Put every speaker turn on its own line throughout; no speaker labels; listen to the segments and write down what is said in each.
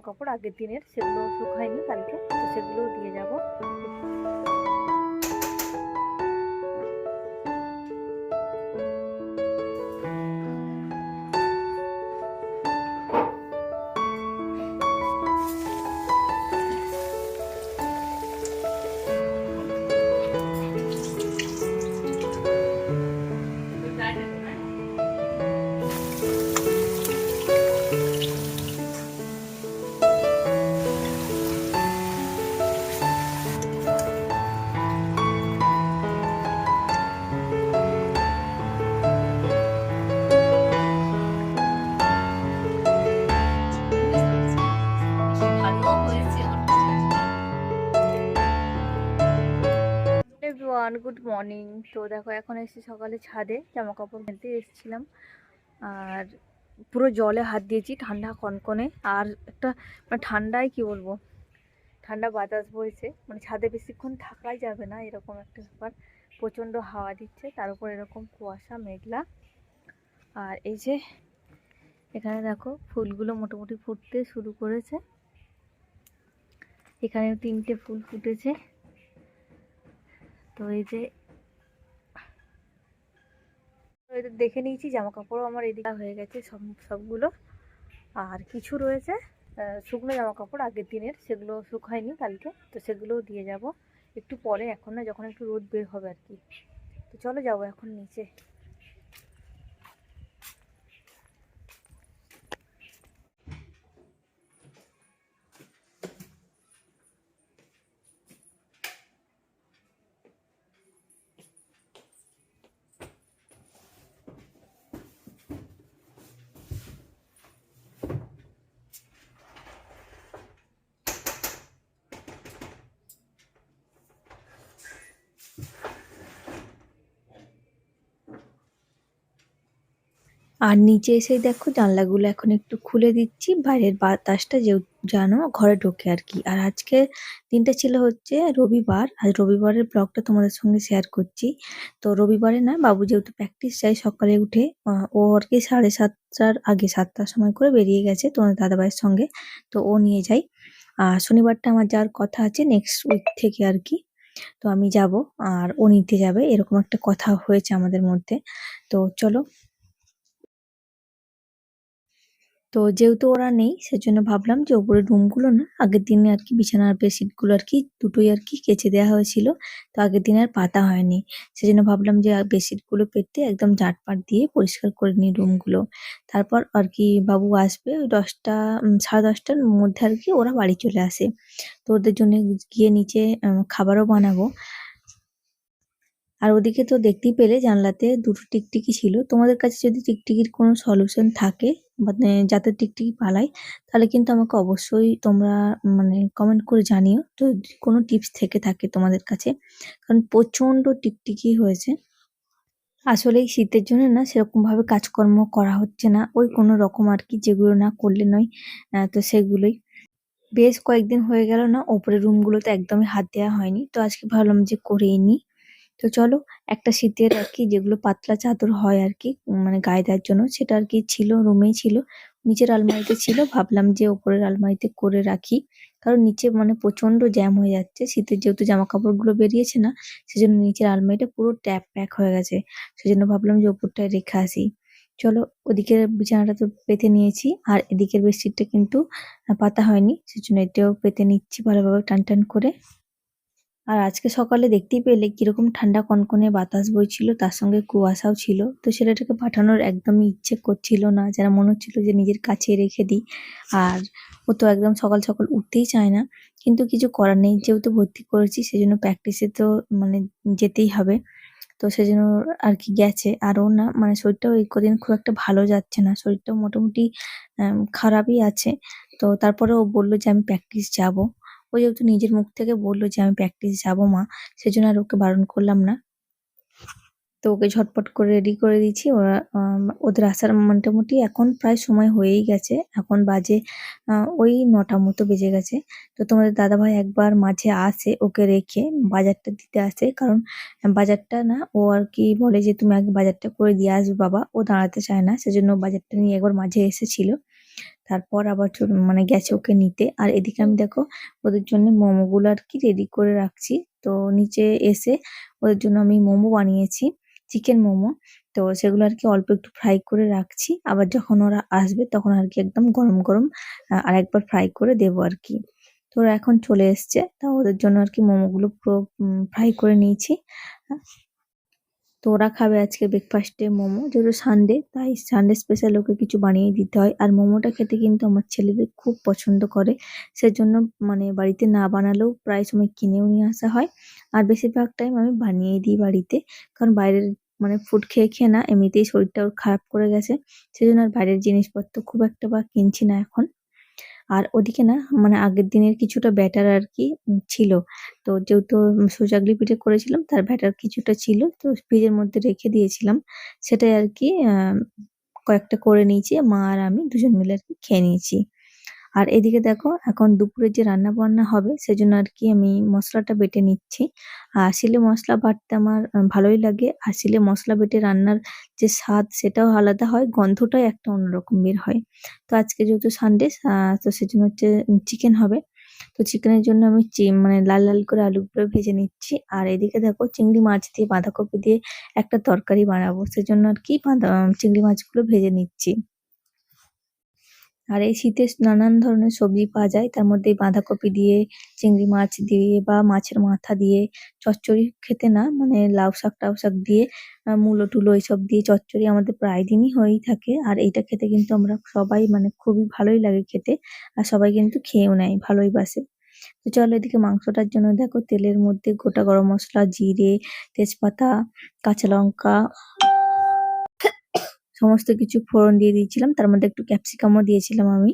কাপড় আগের দিনের, সেগুলো শুকায়নি কালকে, তো সেগুলোও দিয়ে যাব। Everyone, good morning. তো দেখো, এখন এসেছি সকালে ছাদে, জামা কাপড় মেলতে এসেছিলাম, আর পুরো জলে হাত দিয়েছি, ঠান্ডা কনকনে। আর একটা ঠান্ডায় কি বলবো, ঠান্ডা বাতাস বইছে, ছাদে বেশিক্ষণ থাকাই যাবে না, এরকম একটা ব্যাপার। প্রচণ্ড হাওয়া দিচ্ছে, তার উপর এরকম কুয়াশা মেঘলা। আর এই যে এখানে দেখো, ফুলগুলো মোটামুটি ফুটতে শুরু করেছে। এখানে 3টে ফুল ফুটেছে। তো এই যে দেখে নিয়েছি, জামা কাপড়ও আমার এদিকে হয়ে গেছে সবগুলো। আর কিছু রয়েছে শুকনো জামা কাপড় আগের দিনের, সেগুলো শুকায়নি কালকে, তো সেগুলোও দিয়ে যাব একটু পরে, এখন না, যখন একটু রোদ বের হবে আর কি। তো চলো যাবো এখন নিচে। আর নিচে এসে দেখো, জানলাগুলো এখন একটু খুলে দিচ্ছি, বাইরের বাতাসটা যেন ঘরে ঢোকে আর কি। আর আজকে দিনটা ছিল হচ্ছে রবিবার। আজ রবিবারের ব্লগটা তোমাদের সঙ্গে শেয়ার করছি। তো রবিবারে না, বাবু যেহেতু প্র্যাকটিস যায় সকালে উঠে, ও আর কি 7:30টার আগে, 7টার সময় করে বেরিয়ে গেছে তোমাদের দাদাভাইয়ের সঙ্গে। তো ও নিয়ে যায়। আর শনিবারটা আমার যাওয়ার কথা আছে, নেক্সট উইক থেকে আর কি। তো আমি যাব, আর ও নিতে যাবে, এরকম একটা কথা হয়েছে আমাদের মধ্যে। তো চলো। তো যেহেতু ওরা নেই, সেজন্য ভাবলাম যে ওপরের রুমগুলো না, আগের দিনে আর কি বিছানার বেডশিটগুলো আর কি দুটোই আর কি কেচে দেওয়া হয়েছিল। তো আগের দিনে আর পাতা হয়নি, সেজন্য ভাবলাম যে বেডশিটগুলো পেতে একদম ঝাঁটপাট দিয়ে পরিষ্কার করে নিই রুমগুলো। তারপর আর কি বাবু আসবে ওই 10টা, 10:30টার মধ্যে আর কি ওরা বাড়ি চলে আসে। তো ওদের জন্য গিয়ে নিচে খাবারও বানাবো। আর ওদিকে তো দেখতেই পেলে, জানলাতে দুটো টিকটিকি ছিল। তোমাদের কাছে যদি টিকটিকির কোনো সলিউশন থাকে, মানে যাতে টিকটিকি পালাই, তাহলে কিন্তু আমাকে অবশ্যই তোমরা কমেন্ট করে জানিও, তো যদি কোনো টিপস থেকে থাকে তোমাদের কাছে। কারণ প্রচন্ড টিকটিকি হয়েছে। আসলে এই শীতের জন্য না, সেরকম ভাবে কাজকর্ম করা হচ্ছে না, ওই কোনো রকম আর কি, যেগুলো না করলে নয়। তো সেগুলোই বেশ কয়েকদিন হয়ে গেল না, ওপরের রুমগুলোতে একদমই হাত দেওয়া হয়নি। তো আজকে ভাবলাম যে করেই নিই। তো চলো, একটা শীতের আর কি যেগুলো পাতলা চাদর হয় আর কি, গায়ে দেওয়ার জন্য, সেটা আর কি ছিল, রুমেই ছিল, নিচের আলমারিতে ছিল। ভাবলাম যে উপরের আলমারিতে করে রাখি, কারণ নিচে প্রচন্ড জ্যাম হয়ে যাচ্ছে। শীতের যেহেতু জামা কাপড়গুলো বেরিয়েছে না, সেজন্য নিচের আলমারিটা পুরো ট্যাপ প্যাক হয়ে গেছে। সেজন্য ভাবলাম যে ওপরটায় রেখে আসি। চলো, ওদিকের বিছানাটা তো পেতে নিয়েছি, আর এদিকের বেডশিটটা কিন্তু পাতা হয়নি, সেজন্য এটাও পেতে নিচ্ছি ভালোভাবে টান টান করে। আর আজকে সকালে দেখতেই পেলে কিরকম ঠান্ডা কনকনে বাতাস বইছিল, তার সঙ্গে কুয়াশাও ছিল। তো ছেলেটাকে পাঠানোর একদমই ইচ্ছে করছিল না, যেন মনে হচ্ছিল যে নিজের কাছে রেখে দিই। আর ও তো একদম সকাল সকাল উঠতেই চায় না, কিন্তু কিছু করার নেই, যেহেতু ভর্তি করেছি সেজন্য প্র্যাকটিসে তো মানে যেতেই হবে। তো সেজন্য আর কি গেছে। আর ও না, শরীরটাও এই কদিন খুব একটা ভালো যাচ্ছে না, শরীরটাও মোটামুটি খারাপই আছে। তো তারপরে ও বললো যে আমি প্র্যাকটিস যাব। ও যেহেতু নিজের মুখ থেকে বললো যে আমি প্র্যাকটিস যাবো মা, সেজন্য আর ওকে বারণ করলাম না। তো ওকে ঝটপট করে রেডি করে দিয়েছি। ওরা ওদের আসার মোটামুটি এখন প্রায় সময় হয়েই গেছে, এখন বাজে ওই 9টা মতো বেজে গেছে। তো তোমাদের দাদাভাই একবার মাঝে আসে ওকে রেখে, বাজারটা দিতে আসে, কারণ বাজারটা না, ও আর কি বলে যে তুমি আগে বাজারটা করে দিয়ে আসবে বাবা, ও দাঁড়াতে চায় না, সেজন্য ও বাজারটা নিয়ে একবার মাঝে এসেছিল। তারপর আবার মানে গেছে ওকে নিতে। আর এদিকে আমি দেখো ওদের জন্য মোমোগুলো আর কি রেডি করে রাখছি। তো নিচে এসে ওদের জন্য আমি মোমো বানিয়েছি, চিকেন মোমো। তো সেগুলো আর কি অল্প একটু ফ্রাই করে রাখছি, আবার যখন ওরা আসবে তখন আর কি একদম গরম গরম আরেকবার ফ্রাই করে দেবো আর কি। তো ওরা এখন চলে এসছে, তা ওদের জন্য আর কি মোমোগুলো পুরো ফ্রাই করে নিয়েছি। তো ওরা খাবে আজকে ব্রেকফাস্টে মোমো, যেহেতু সানডে তাই সানডে স্পেশাল ওকে কিছু বানিয়ে দিতে হয়। আর মোমোটা খেতে কিন্তু আমার ছেলেদের খুব পছন্দ করে, সেজন্য মানে বাড়িতে না বানালেও প্রায় সময় কিনেও নিয়ে আসা হয়। আর বেশিরভাগ টাইম আমি বানিয়ে দিই বাড়িতে, কারণ বাইরের মানে ফুড খেয়ে খেয়ে না এমনিতেই শরীরটা ওর খারাপ করে গেছে, সেজন্য আর বাইরের জিনিসপত্র খুব একটা বা কিনছি না এখন। আর ওদিকে না মানে আগের দিনের কিছুটা ব্যাটার আর কি ছিল। তো যেহেতু সোজাগলি পিঠে করেছিলাম তার ব্যাটার কিছুটা ছিল, তো ফ্রিজের মধ্যে রেখে দিয়েছিলাম। সেটাই আর কি কয়েকটা করে নিয়েছি, মা আর আমি দুজন মিলে আর কি খেয়ে নিয়েছি। আর এদিকে দেখো এখন দুপুরে যে রান্না বান্না হবে সেজন্য আর কি আমি মশলাটা বেটে নিচ্ছি। আর শিলে মশলা বাটতে আমার ভালোই লাগে। আর শিলে মশলা বেটে রান্নার যে স্বাদ সেটাও আলাদা হয়, গন্ধটাই একটা অন্যরকম বের হয়। তো আজকে যেহেতু সানডে, তো সেজন্য হচ্ছে চিকেন হবে। তো চিকেনের জন্য আমি মানে লাল লাল করে আলুগুলো ভেজে নিচ্ছি। আর এদিকে দেখো চিংড়ি মাছ দিয়ে বাঁধাকপি দিয়ে একটা তরকারি বানাবো, সেজন্য আর কি চিংড়ি মাছগুলো ভেজে নিচ্ছি। আর এই শীতে নানান ধরনের সবজি পাওয়া যায়, তার মধ্যে এই বাঁধাকপি দিয়ে, চিংড়ি মাছ দিয়ে বা মাছের মাথা দিয়ে চচ্চড়ি খেতে না মানে লাউ শাক টাউ শাক দিয়ে মূলো টুলো এইসব দিয়ে চচ্চড়ি আমাদের প্রায় দিনই হয়েই থাকে। আর এইটা খেতে কিন্তু আমরা সবাই মানে খুবই ভালোই লাগে খেতে, আর সবাই কিন্তু খেয়েও নেয়, ভালোই বাসে। তো চলো এদিকে মাংসটার জন্য দেখো তেলের মধ্যে গোটা গরম মশলা, জিরে, তেজপাতা, কাঁচা লঙ্কা সমস্ত কিছু ফোড়ন দিয়ে দিয়েছিলাম, তার মধ্যে একটু ক্যাপসিকামও দিয়েছিলাম আমি।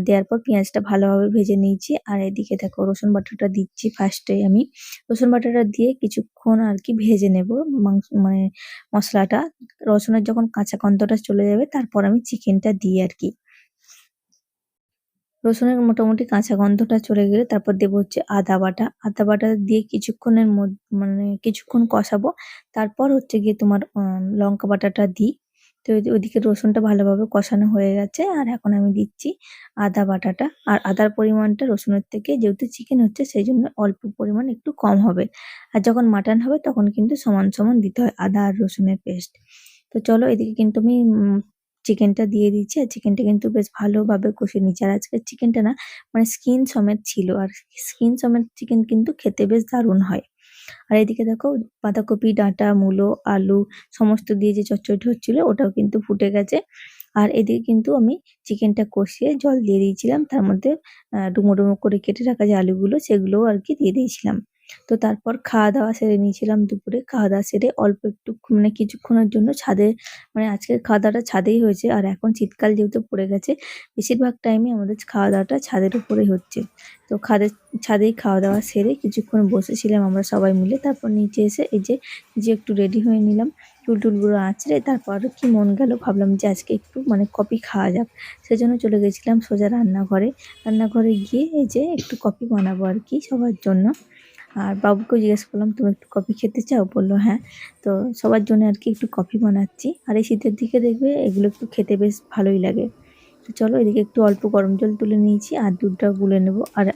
দেওয়ার পর পেঁয়াজটা ভালোভাবে ভেজে নিয়েছি। আর এদিকে দেখো রসুন বাটাটা দিচ্ছি ফার্স্টে আমি। রসুন বাটাটা দিয়ে কিছুক্ষণ আর কি ভেজে নেব মাংস মানে মশলাটা। রসুনের যখন কাঁচা গন্ধটা চলে যাবে তারপর আমি চিকেনটা দিই আর কি। রসুনের মোটামুটি কাঁচা গন্ধটা চলে গেলে তারপর দেবো হচ্ছে আদা বাটা। আদা বাটা দিয়ে কিছুক্ষণের মধ্যে মানে কিছুক্ষণ কষাবো। তারপর হচ্ছে গিয়ে তোমার লঙ্কা বাটাটা দিই। তো ওইদিকে রসুনটা ভালোভাবে কষানো হয়ে গেছে, আর এখন আমি দিচ্ছি আদা বাটাটা। আর আদার পরিমাণটা রসুনের থেকে যেহেতু চিকেন হচ্ছে সেই জন্য অল্প পরিমাণ একটু কম হবে। আর যখন মাটন হবে তখন কিন্তু সমান সমান দিতে হয় আদা আর রসুনের পেস্ট। তো চলো এদিকে কিন্তু আমি চিকেনটা দিয়ে দিচ্ছি, আর চিকেনটা কিন্তু বেশ ভালোভাবে কষিয়ে নিচ্ছি। আর আজকে চিকেনটা না মানে স্কিন সমেত ছিল, আর স্কিন সমেত চিকেন কিন্তু খেতে বেশ দারুণ হয়। আর এদিকে দেখো বাঁধাকপি, ডাঁটা, মূলো, আলু সমস্ত দিয়ে যে চচ্চড়িটা হচ্ছিল ওটাও কিন্তু ফুটে গেছে। আর এদিকে কিন্তু আমি চিকেনটা কষিয়ে জল দিয়ে দিয়েছিলাম, তার মধ্যে ডুমো ডুমো করে কেটে রাখা যে আলুগুলো সেগুলোও আর কি দিয়ে দিয়েছিলাম। তো তারপর খাওয়া দাওয়া সেরে নিয়েছিলাম দুপুরে। খাওয়া দাওয়া সেরে অল্প একটু মানে কিছুক্ষণের জন্য ছাদে মানে আজকের খাওয়া দাওয়াটা ছাদেই হয়েছে। আর এখন শীতকাল যেহেতু পড়ে গেছে বেশিরভাগ টাইমে আমাদের খাওয়া দাওয়াটা ছাদের উপরেই হচ্ছে। তো ছাদেই খাওয়া দাওয়া সেরে কিছুক্ষণ বসেছিলাম আমরা সবাই মিলে। তারপর নিচে এসে এই যে নিজে একটু রেডি হয়ে নিলাম, চুল টুলগুলো আঁচড়ে। তারপর কি মন গেল, ভাবলাম যে আজকে একটু মানে কফি খাওয়া যাক, সেজন্য চলে গেছিলাম সোজা রান্নাঘরে। রান্নাঘরে গিয়ে এই যে একটু কফি বানাবো আর কি সবার জন্য। আর বাবুকেও জিজ্ঞেস করলাম তুমি একটু কফি খেতে চাও, বললো হ্যাঁ। তো সবার জন্য আর কি একটু কফি বানাচ্ছি। আর এই শীতের দিকে দেখবে এগুলো একটু খেতে বেশ ভালোই লাগে। তো চলো এদিকে একটু অল্প গরম জল তুলে নিয়েছি আর দুধটা গুলে নেব। আর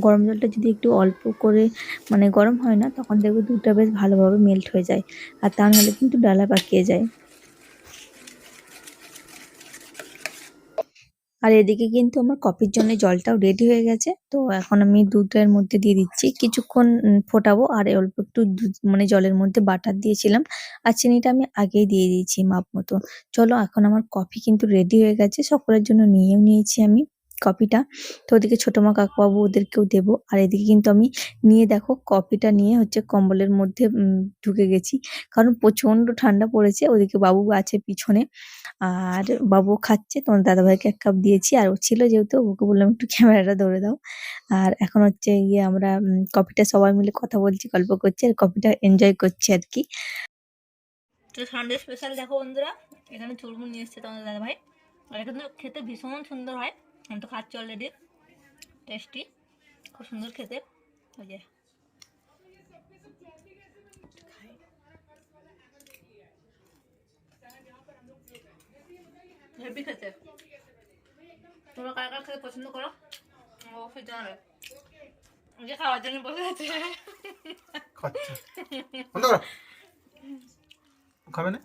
গরম জলটা যদি একটু অল্প করে মানে গরম হয় না তখন দেখবে দুধটা বেশ ভালোভাবে মেল্ট হয়ে যায়, আর তা নাহলে কিন্তু ডালা পাকিয়ে যায়। আর এদিকে কিন্তু আমার কফির জন্য জলটাও রেডি হয়ে গেছে। তো এখন আমি দুধের মধ্যে দিয়ে দিচ্ছি, কিছুক্ষণ ফোটাবো। আর অল্প একটু দুধ মানে জলের মধ্যে বাটার দিয়েছিলাম, আর চিনিটা আমি আগেই দিয়ে দিয়েছি মাপ মতো। চলো এখন আমার কফি কিন্তু রেডি হয়ে গেছে, সকলের জন্য নিয়েও নিয়েছি আমি কফিটা। তো ওদিকে ছোটো মা কাকুবাবু ওদেরকেও দেবো। আর এদিকে কিন্তু আমি নিয়ে দেখো কফিটা নিয়ে হচ্ছে কম্বলের মধ্যে ঢুকে গেছি, কারণ প্রচন্ড ঠান্ডা পড়েছে। ওদিকে বাবু আছে পিছনে, আর বাবু খাচ্ছে। তোমার দাদাভাইকে এক কাপ দিয়েছি, আর ও ছিল যেহেতু ওকে বললাম একটু ক্যামেরাটা ধরে দাও। আর এখন হচ্ছে গিয়ে আমরা কফিটা সবাই মিলে কথা বলছি, গল্প করছি, আর কফিটা এনজয় করছি আর কি। তো সানডে স্পেশাল দেখো বন্ধুরা, এখানে চুরমুর নিয়ে এসছে তোমাদের দাদাভাই। আর এটা কিন্তু খেতে ভীষণ সুন্দর হয়, আমি তো খাচ্ছি অলরেডি, টেস্টি, খুব সুন্দর খেতে। ওই যে হেভি খেতে।
তোমরা কার কার খেতে পছন্দ করো অবশ্যই জানাবে যে খাওয়ার জন্য বসে আছে
খাচ্ছে বন্ধ করো খাবে না